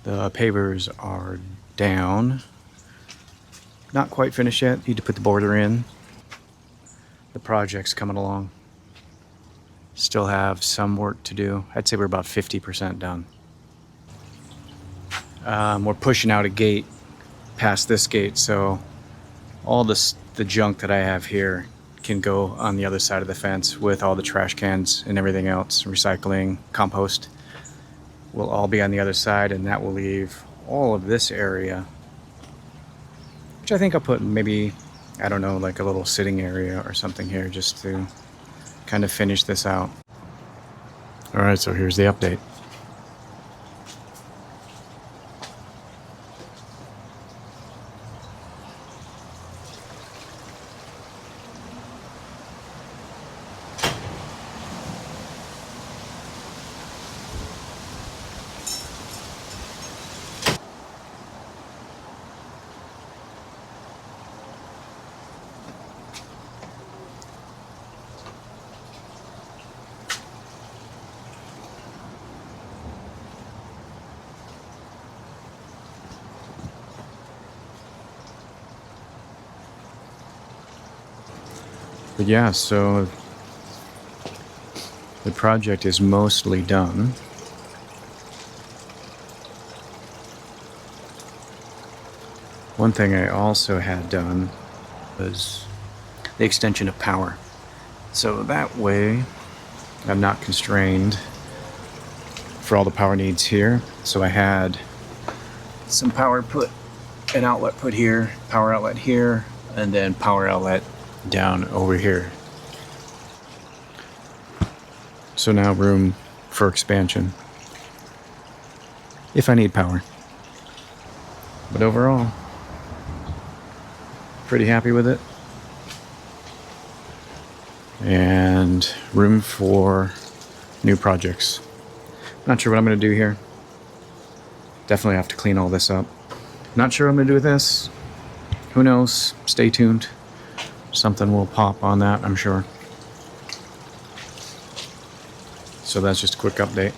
The pavers are down. Not quite finished yet. Need to put the border in. The project's coming along. Still have some work to do. I'd say we're about 50% done. We're pushing out a gate past this gate, so all the junk that I have here can go on the other side of the fence with all the trash cans and everything else. Recycling, compost will all be on the other side, and that will leave all of this area, which I think I'll put maybe, I don't know, like a little sitting area or something here just to kind of finish this out. All right, so here's the update. But yeah, so the project is mostly done. One thing I also had done was the extension of power. So that way I'm not constrained for all the power needs here. So I had some power an outlet put here, power outlet here, and then power outlet down over here. So now room for expansion if I need power. But overall, pretty happy with it. And room for new projects. Not sure what I'm going to do here. Definitely have to clean all this up. Not sure what I'm going to do with this. Who knows? Stay tuned. Something will pop on that, I'm sure. So that's just a quick update.